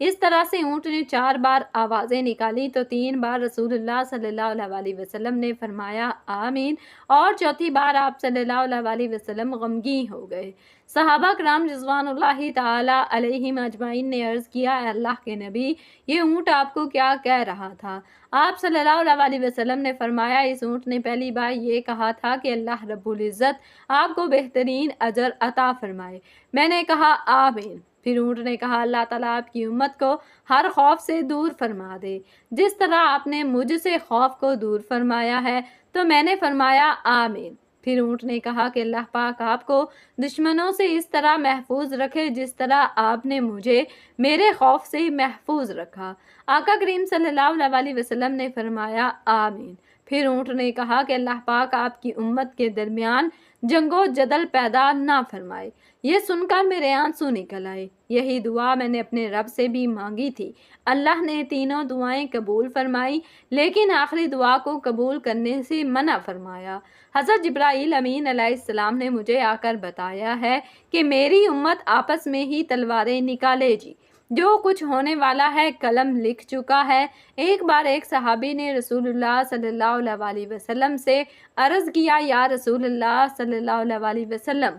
اس طرح سے اونٹ نے 4 بار آوازیں نکالی تو 3 بار رسول اللہ صلی اللہ علیہ وسلم نے فرمایا آمین، اور چوتھی بار آپ صلی اللہ علیہ وسلم غمگین ہو گئے۔ صحابہ کرام رضوان اللہ تعالی علیہم اجمعین نے عرض کیا، اے اللہ کے نبی، یہ اونٹ آپ کو کیا کہہ رہا تھا؟ آپ صلی اللہ علیہ وسلم نے فرمایا، اس اونٹ نے پہلی بار یہ کہا تھا کہ اللہ رب العزت آپ کو بہترین اجر عطا فرمائے۔ میں نے کہا آمین۔ پھر اونٹ نے کہا، اللہ تعالیٰ آپ کی امت کو ہر خوف سے دور فرما دے، جس طرح آپ نے مجھ سے خوف کو دور فرمایا ہے۔ تو میں نے فرمایا آمین۔ پھر اونٹ نے کہا کہ اللہ پاک آپ کو دشمنوں سے اس طرح محفوظ رکھے جس طرح آپ نے مجھے میرے خوف سے محفوظ رکھا۔ آقا کریم صلی اللہ علیہ وسلم نے فرمایا آمین۔ پھر اونٹ نے کہا کہ اللہ پاک آپ کی امت کے درمیان جنگ و جدل پیدا نہ فرمائے۔ یہ سن کر میرے آنسو نکل آئے۔ یہی دعا میں نے اپنے رب سے بھی مانگی تھی۔ اللہ نے تینوں دعائیں قبول فرمائی، لیکن آخری دعا کو قبول کرنے سے منع فرمایا۔ حضرت جبرائیل امین علیہ السلام نے مجھے آ کر بتایا ہے کہ میری امت آپس میں ہی تلواریں نکالے جی، جو کچھ ہونے والا ہے قلم لکھ چکا ہے۔ ایک بار ایک صحابی نے رسول اللہ صلی اللہ علیہ وسلم سے عرض کیا، یا رسول اللہ صلی اللہ علیہ وسلم،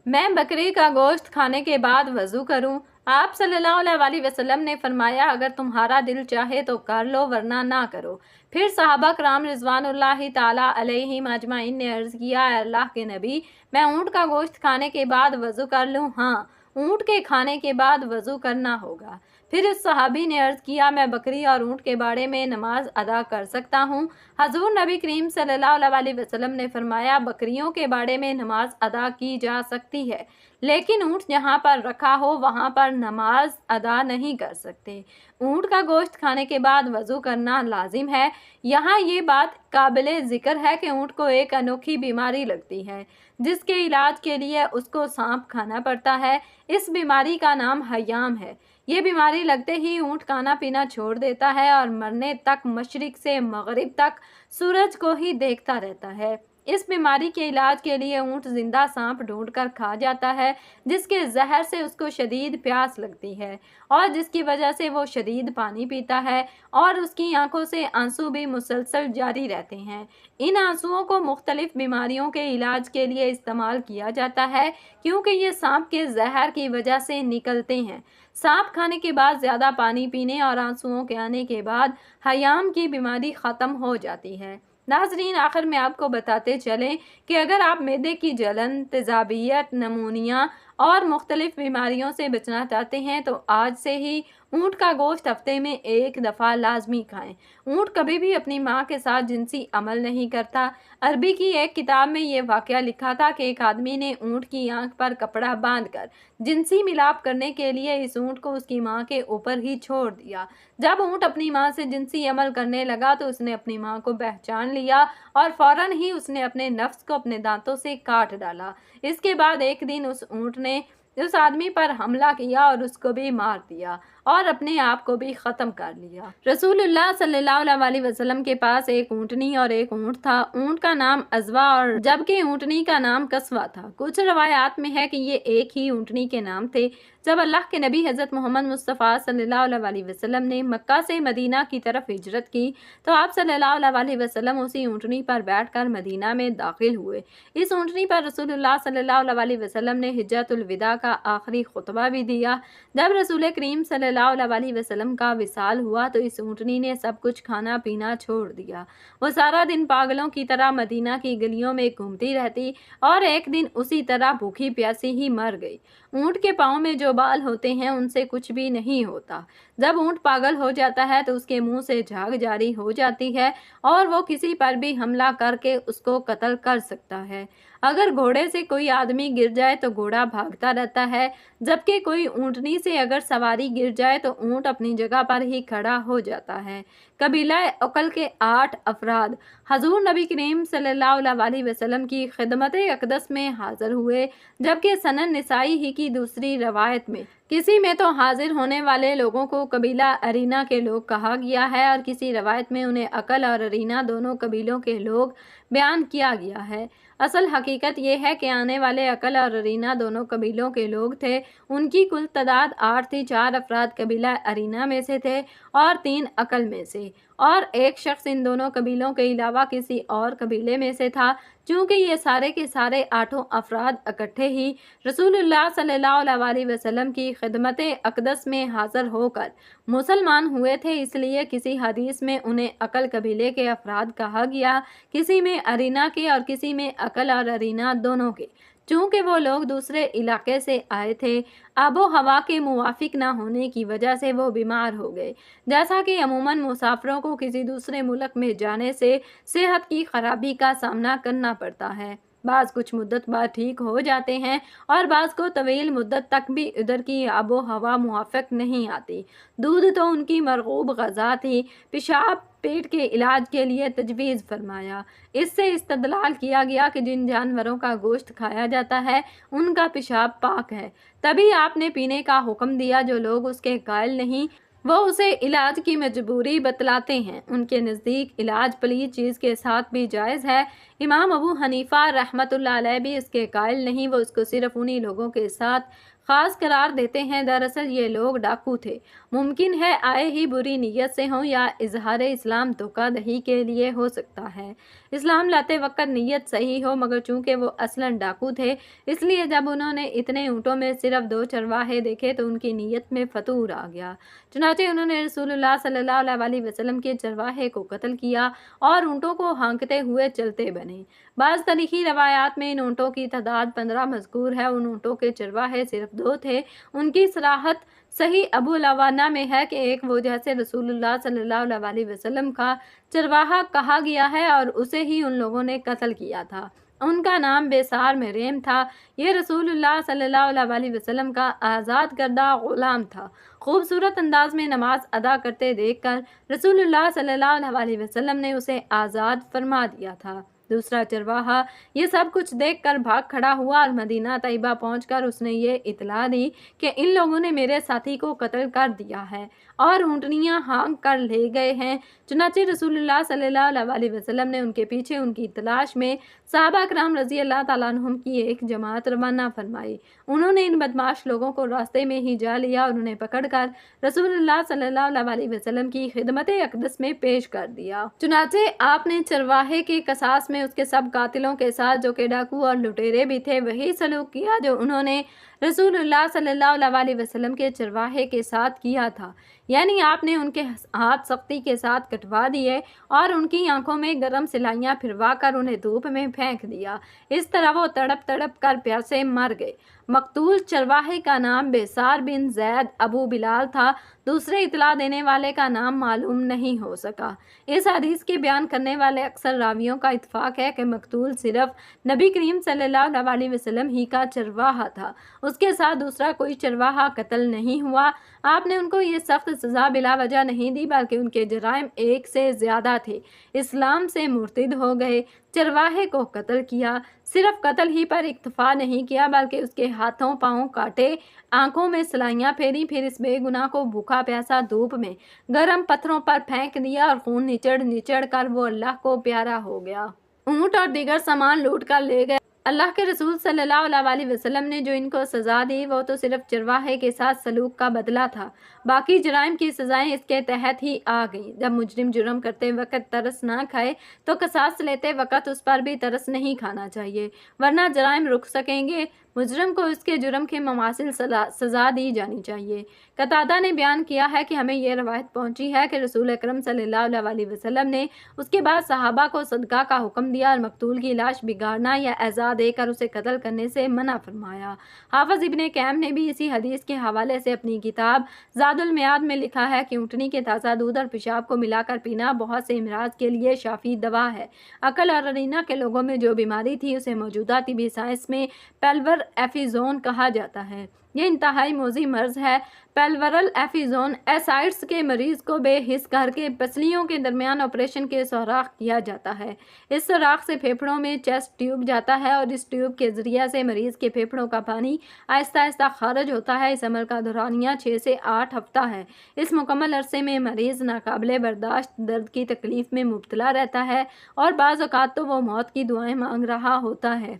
میں بکری کا گوشت کھانے کے بعد وضو کروں؟ آپ صلی اللہ علیہ وسلم نے فرمایا، اگر تمہارا دل چاہے تو کر لو، ورنہ نہ کرو۔ پھر صحابہ کرام رضوان اللہ تعالیٰ علیہم اجمعین نے عرض کیا، اے اللہ کے نبی، میں اونٹ کا گوشت کھانے کے بعد وضو کر لوں؟ ہاں، اونٹ کے کھانے کے بعد وضو کرنا ہوگا۔ پھر اس صحابی نے عرض کیا، میں بکری اور اونٹ کے بارے میں نماز ادا کر سکتا ہوں؟ حضور نبی کریم صلی اللہ علیہ وسلم نے فرمایا، بکریوں کے بارے میں نماز ادا کی جا سکتی ہے، لیکن اونٹ جہاں پر رکھا ہو وہاں پر نماز ادا نہیں کر سکتے۔ اونٹ کا گوشت کھانے کے بعد وضو کرنا لازم ہے۔ یہاں یہ بات قابل ذکر ہے کہ اونٹ کو ایک انوکھی بیماری لگتی ہے، جس کے علاج کے لیے اس کو سانپ کھانا پڑتا ہے۔ اس بیماری کا نام حیام ہے۔ یہ بیماری لگتے ہی اونٹ کھانا پینا چھوڑ دیتا ہے اور مرنے تک مشرق سے مغرب تک سورج کو ہی دیکھتا رہتا ہے۔ اس بیماری کے علاج کے لیے اونٹ زندہ سانپ ڈھونڈ کر کھا جاتا ہے، جس کے زہر سے اس کو شدید پیاس لگتی ہے اور جس کی وجہ سے وہ شدید پانی پیتا ہے اور اس کی آنکھوں سے آنسو بھی مسلسل جاری رہتے ہیں۔ ان آنسوؤں کو مختلف بیماریوں کے علاج کے لیے استعمال کیا جاتا ہے، کیونکہ یہ سانپ کے زہر کی وجہ سے نکلتے ہیں۔ سانپ کھانے کے بعد زیادہ پانی پینے اور آنسوؤں کے آنے کے بعد حیام کی بیماری ختم ہو جاتی ہے۔ ناظرین، آخر میں آپ کو بتاتے چلیں کہ اگر آپ معدے کی جلن، تیزابیت، نمونیا اور مختلف بیماریوں سے بچنا چاہتے ہیں تو آج سے ہی اونٹ کا گوشت ہفتے میں 1 دفعہ لازمی کھائیں۔ اونٹ کبھی بھی اپنی ماں کے ساتھ جنسی عمل نہیں کرتا۔ عربی کی ایک کتاب میں یہ واقعہ لکھا تھا کہ ایک آدمی نے اونٹ کی آنکھ پر کپڑا باندھ کر جنسی ملاپ کرنے کے لیے اس اونٹ کو اس کی ماں کے اوپر ہی چھوڑ دیا۔ جب اونٹ اپنی ماں سے جنسی عمل کرنے لگا تو اس نے اپنی ماں کو پہچان لیا اور فوراً ہی اس نے اپنے نفس کو اپنے دانتوں سے کاٹ ڈالا۔ اس کے بعد ایک دن اس اونٹ نے اس آدمی پر حملہ کیا اور اس کو بھی مار دیا اور اپنے آپ کو بھی ختم کر لیا۔ رسول اللہ صلی اللہ علیہ وسلم کے پاس ایک اونٹنی اور ایک اونٹ تھا۔ اونٹ کا نام ازوا اور جبکہ اونٹنی کا نام قصوہ تھا۔ کچھ روایات میں ہے کہ یہ ایک ہی اونٹنی کے نام تھے۔ جب اللہ کے نبی حضرت محمد مصطفیٰ صلی اللہ علیہ وسلم نے مکہ سے مدینہ کی طرف ہجرت کی تو آپ صلی اللہ علیہ وسلم اسی اونٹنی پر بیٹھ کر مدینہ میں داخل ہوئے۔ اس اونٹنی پر رسول اللہ صلی اللہ علیہ وسلم نے حجۃ الوداع کا آخری خطبہ بھی دیا۔ جب رسول کریم صلی اللہ علیہ وسلم کا وصال ہوا تو اس اونٹنی نے سب کچھ کھانا پینا چھوڑ دیا۔ وہ سارا دن پاگلوں کی طرح مدینہ کی گلیوں میں گھومتی رہتی اور ایک دن اسی طرح بھوکی پیاسی ہی مر گئی۔ اونٹ کے پاؤں میں جو بال ہوتے ہیں ان سے کچھ بھی نہیں ہوتا۔ جب اونٹ پاگل ہو جاتا ہے تو اس کے منہ سے جھاگ جاری ہو جاتی ہے اور وہ کسی پر بھی حملہ کر کے اس کو قتل کر سکتا ہے۔ اگر گھوڑے سے کوئی آدمی گر جائے تو گھوڑا بھاگتا رہتا ہے، جبکہ کوئی اونٹنی سے اگر سواری گر جائے تو اونٹ اپنی جگہ پر ہی کھڑا ہو جاتا ہے۔ قبیلہ عقل کے 8 افراد حضور نبی کریم صلی اللہ علیہ وسلم کی خدمت اقدس میں حاضر ہوئے، جبکہ سنن نسائی ہی کی دوسری روایت میں کسی میں تو حاضر ہونے والے لوگوں کو قبیلہ ارینا کے لوگ کہا گیا ہے اور کسی روایت میں انہیں عقل اور ارینا دونوں قبیلوں کے لوگ بیان کیا گیا ہے۔ اصل حقیقت یہ ہے کہ آنے والے عقل اور ارینا دونوں قبیلوں کے لوگ تھے۔ ان کی کل تعداد 8 تھی۔ 4 افراد قبیلہ ارینا میں سے تھے اور 3 عقل میں سے، اور ایک شخص ان دونوں قبیلوں کے علاوہ کسی اور قبیلے میں سے تھا۔ چونکہ یہ سارے کے سارے 8 افراد اکٹھے ہی رسول اللہ صلی اللہ علیہ وسلم کی خدمت اقدس میں حاضر ہو کر مسلمان ہوئے تھے، اس لیے کسی حدیث میں انہیں عقل قبیلے کے افراد کہا گیا، کسی میں ارینا کے اور کسی میں عقل اور ارینا دونوں کے۔ چونکہ وہ لوگ دوسرے علاقے سے آئے تھے، آب و ہوا کے موافق نہ ہونے کی وجہ سے وہ بیمار ہو گئے۔ جیسا کہ عموماً مسافروں کو کسی دوسرے ملک میں جانے سے صحت کی خرابی کا سامنا کرنا پڑتا ہے، بعض کچھ مدت بعد ٹھیک ہو جاتے ہیں اور بعض کو طویل مدت تک بھی ادھر کی آب و ہوا موافق نہیں آتی۔ دودھ تو ان کی مرغوب غذا تھی۔ پیشاب پیٹ کے علاج کے لیے تجویز فرمایا۔ اس سے استدلال کیا گیا کہ جن جانوروں کا گوشت کھایا جاتا ہے ان کا پیشاب پاک ہے، تبھی آپ نے پینے کا حکم دیا۔ جو لوگ اس کے قائل نہیں وہ اسے علاج کی مجبوری بتلاتے ہیں۔ ان کے نزدیک علاج پلیت چیز کے ساتھ بھی جائز ہے۔ امام ابو حنیفہ رحمۃ اللہ علیہ بھی اس کے قائل نہیں، وہ اس کو صرف انہی لوگوں کے ساتھ خاص قرار دیتے ہیں۔ دراصل یہ لوگ ڈاکو تھے، ممکن ہے آئے ہی بری نیت سے ہوں یا اظہار اسلام دھوکہ دہی کے لیے ہو سکتا ہے۔ اسلام لاتے وقت نیت صحیح ہو، مگر چونکہ وہ اصلاً ڈاکو تھے اس لیے جب انہوں نے اتنے اونٹوں میں صرف 2 چرواہے دیکھے تو ان کی نیت میں فتور آ گیا، چنانچہ انہوں نے رسول اللہ صلی اللہ علیہ وسلم کے چرواہے کو قتل کیا اور اونٹوں کو ہانکتے ہوئے چلتے بنے۔ بعض تاریخی روایات میں ان اونٹوں کی تعداد 15 مذکور ہے۔ ان اونٹوں کے چرواہے صرف 2 تھے۔ ان کی صراحت صحیح ابو العوانہ میں ہے کہ ایک وہ جیسے رسول اللہ صلی اللہ علیہ وسلم کا چرواہا کہا گیا ہے اور اسے ہی ان لوگوں نے قتل کیا تھا۔ ان کا نام بیسار مریم تھا۔ یہ رسول اللہ صلی اللہ علیہ وسلم کا آزاد کردہ غلام تھا۔ خوبصورت انداز میں نماز ادا کرتے دیکھ کر رسول اللہ صلی اللہ علیہ وسلم نے اسے آزاد فرما دیا تھا۔ دوسرا چرواہا یہ سب کچھ دیکھ کر بھاگ کھڑا ہوا اور مدینہ طیبہ پہنچ کر اس نے یہ اطلاع دی کہ ان لوگوں نے میرے ساتھی کو قتل کر دیا ہے اور اونٹنیاں ہانک کر لے گئے ہیں۔ چنانچہ رسول اللہ صلی اللہ علیہ وسلم نے ان کے پیچھے ان کی تلاش میں صحابہ کرام رضی اللہ تعالیٰ عنہم کی ایک جماعت روانہ فرمائی۔ انہوں نے ان بدماش لوگوں کو راستے میں ہی جا لیا اور انہیں پکڑ کر رسول اللہ صلی اللہ علیہ وسلم کی خدمت اقدس میں پیش کر دیا۔ چنانچہ آپ نے چرواہے کے قصاص میں اس کے سب قاتلوں کے ساتھ جو کہ ڈاکو اور لٹیرے بھی تھے وہی سلوک کیا جو انہوں نے رسول اللہ صلی اللہ علیہ وسلم کے چرواہے کے ساتھ کیا تھا، یعنی آپ نے ان کے ہاتھ سختی کے ساتھ کٹوا دیے اور ان کی آنکھوں میں گرم سلائیاں پھروا کر انہیں دھوپ میں پھینک دیا۔ اس طرح وہ تڑپ تڑپ کر پیاسے مر گئے۔ مقتول چرواہے کا نام بیسار بن زید ابو بلال تھا۔ دوسرے اطلاع دینے والے کا نام معلوم نہیں ہو سکا۔ اس حدیث کے بیان کرنے والے اکثر راویوں کا اتفاق ہے کہ مقتول صرف نبی کریم صلی اللہ علیہ وسلم ہی کا چرواہا تھا، اس کے ساتھ دوسرا کوئی چرواہا قتل نہیں ہوا۔ آپ نے ان کو یہ سخت سزا بلا وجہ نہیں دی بلکہ ان کے جرائم ایک سے زیادہ تھے۔ اسلام سے مرتد ہو گئے، چرواہے کو قتل کیا، صرف قتل ہی پر اکتفا نہیں کیا بلکہ اس کے ہاتھوں پاؤں کاٹے، آنکھوں میں سلائیاں پھیری، پھر اس بے گناہ کو بھوکا پیاسا دھوپ میں گرم پتھروں پر پھینک دیا اور خون نچڑ نچڑ کر وہ اللہ کو پیارا ہو گیا۔ اونٹ اور دیگر سامان لوٹ کر لے گئے۔ اللہ کے رسول صلی اللہ علیہ وسلم نے جو ان کو سزا دی وہ تو صرف چرواہے کے ساتھ سلوک کا بدلہ تھا، باقی جرائم کی سزائیں اس کے تحت ہی آ گئیں۔ جب مجرم جرم کرتے وقت ترس نہ کھائے تو قصاص لیتے وقت اس پر بھی ترس نہیں کھانا چاہیے، ورنہ جرائم رک سکیں گے۔ مجرم کو اس کے جرم کے مماثل سزا دی جانی چاہیے۔ قتادہ نے بیان کیا ہے کہ ہمیں یہ روایت پہنچی ہے کہ رسول اکرم صلی اللہ علیہ وسلم نے اس کے بعد صحابہ کو صدقہ کا حکم دیا اور مقتول کی لاش بگاڑنا یا ایذا دے کر اسے قتل کرنے سے منع فرمایا۔ حافظ ابن قیم نے بھی اسی حدیث کے حوالے سے اپنی کتاب زاد المیعاد میں لکھا ہے کہ اونٹنی کے تازہ دودھ اور پیشاب کو ملا کر پینا بہت سے امراض کے لیے شافی دوا ہے۔ عقل اور ارینا کے لوگوں میں جو بیماری تھی اسے موجودہ طبی سائنس میں پیلور ایفیزون کہا جاتا ہے۔ یہ انتہائی موذی مرض ہے۔ پیلورل ایفیزون ایسائٹس کے مریض کو بے حس کر کے پسلیوں کے درمیان آپریشن کے سوراخ کیا جاتا ہے۔ اس سوراخ سے پھیپھڑوں میں چیسٹ ٹیوب جاتا ہے اور اس ٹیوب کے ذریعے سے مریض کے پھیپھڑوں کا پانی آہستہ آہستہ خارج ہوتا ہے۔ اس عمل کا دورانیہ 6 سے 8 ہفتہ ہے۔ اس مکمل عرصے میں مریض ناقابل برداشت درد کی تکلیف میں مبتلا رہتا ہے اور بعض اوقات تو وہ موت کی دعائیں مانگ رہا ہوتا ہے۔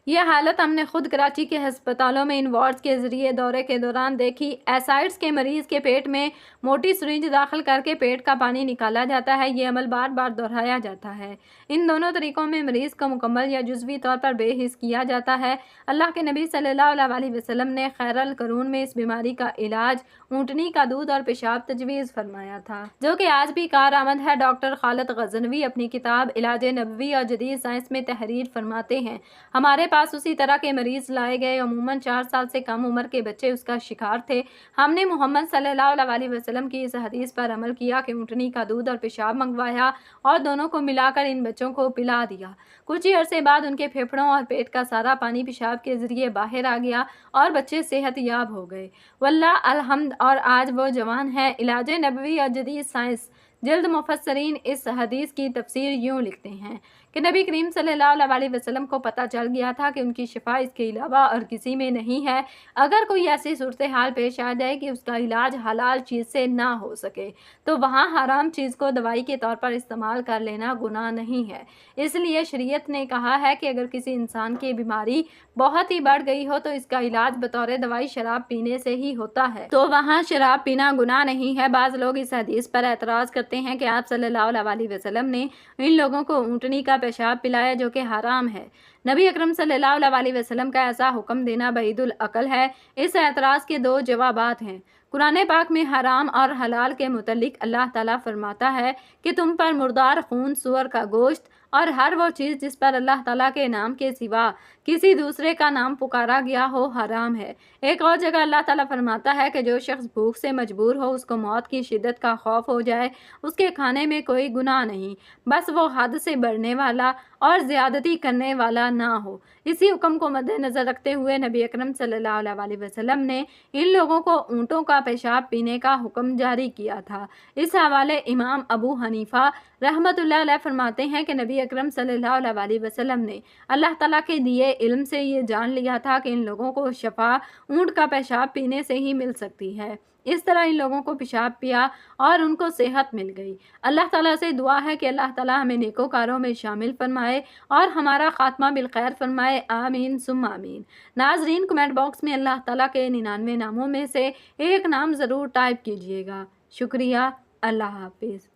یہ حالت ہم نے خود کراچی کے ہسپتالوں میں ان وارڈز کے ذریعے دورے کے دوران دیکھی۔ ایسائٹس کے مریض کے پیٹ میں موٹی سرنج داخل کر کے پیٹ کا پانی نکالا جاتا ہے۔ یہ عمل بار بار دہرایا جاتا ہے۔ ان دونوں طریقوں میں مریض کو مکمل یا جزوی طور پر بے حس کیا جاتا ہے۔ اللہ کے نبی صلی اللہ علیہ وسلم نے خیر القرون میں اس بیماری کا علاج اونٹنی کا دودھ اور پیشاب تجویز فرمایا تھا، جو کہ آج بھی کارآمد ہے۔ ڈاکٹر خالد غزنوی اپنی کتاب علاج نبوی اور جدید سائنس میں تحریر فرماتے ہیں، ہمارے پاس اسی طرح کے مریض لائے گئے، عموماً 4 سال سے کم عمر کے بچے اس کا شکار تھے۔ ہم نے محمد صلی اللہ علیہ وسلم کی اس حدیث پر عمل کیا کہ اونٹنی کا دودھ اور پیشاب منگوایا اور دونوں کو ملا کر ان بچوں کو پلا دیا۔ کچھ ہی عرصے بعد ان کے پھیپھڑوں اور پیٹ کا سارا پانی پیشاب کے ذریعے باہر آ گیا اور بچے صحت یاب ہو گئے، واللہ الحمد، اور آج وہ جوان ہیں۔ علاج نبوی اور جدید سائنس جلد مفسرین اس حدیث کی تفسیر یوں لکھتے ہیں کہ نبی کریم صلی اللہ علیہ وسلم کو پتہ چل گیا تھا کہ ان کی شفا اس کے علاوہ اور کسی میں نہیں ہے۔ اگر کوئی ایسی صورتحال پیش آ جائے کہ اس کا علاج حلال چیز سے نہ ہو سکے تو وہاں حرام چیز کو دوائی کے طور پر استعمال کر لینا گناہ نہیں ہے۔ اس لیے شریعت نے کہا ہے کہ اگر کسی انسان کی بیماری بہت ہی بڑھ گئی ہو تو اس کا علاج بطور دوائی شراب پینے سے ہی ہوتا ہے، تو وہاں شراب پینا گناہ نہیں ہے۔ بعض لوگ اس حدیث پر اعتراض کرتے ہیں کہ آپ صلی اللہ علیہ وسلم نے ان لوگوں کو اونٹنی کا پیشاب پلایا جو کہ حرام ہے۔ نبی اکرم صلی اللہ علیہ وسلم کا ایسا حکم دینا بعید العقل ہے۔ اس اعتراض کے 2 جوابات ہیں۔ قرآن پاک میں حرام اور حلال کے متعلق اللہ تعالیٰ فرماتا ہے کہ تم پر مردار خون، سور کا گوشت اور ہر وہ چیز جس پر اللہ تعالیٰ کے نام کے سوا کسی دوسرے کا نام پکارا گیا ہو حرام ہے۔ ایک اور جگہ اللہ تعالیٰ فرماتا ہے کہ جو شخص بھوک سے مجبور ہو، اس کو موت کی شدت کا خوف ہو جائے، اس کے کھانے میں کوئی گناہ نہیں، بس وہ حد سے بڑھنے والا اور زیادتی کرنے والا نہ ہو۔ اسی حکم کو مد نظر رکھتے ہوئے نبی اکرم صلی اللہ علیہ وسلم نے ان لوگوں کو اونٹوں کا پیشاب پینے کا حکم جاری کیا تھا۔ اس حوالے امام ابو حنیفہ رحمۃ اللہ علیہ فرماتے ہیں کہ نبی اکرم صلی اللہ علیہ وسلم نے اللہ تعالیٰ کے دیے علم سے یہ جان لیا تھا کہ ان لوگوں کو شفا اونٹ کا پیشاب پینے سے ہی مل سکتی ہے۔ اس طرح ان لوگوں کو پیشاب پیا اور ان کو صحت مل گئی۔ اللہ تعالیٰ سے دعا ہے کہ اللہ تعالیٰ ہمیں نیکوکاروں میں شامل فرمائے اور ہمارا خاتمہ بالخیر فرمائے، آمین ثم آمین۔ ناظرین، کمنٹ باکس میں اللہ تعالیٰ کے 99 ناموں میں سے ایک نام ضرور ٹائپ کیجیے گا۔ شکریہ، اللہ حافظ۔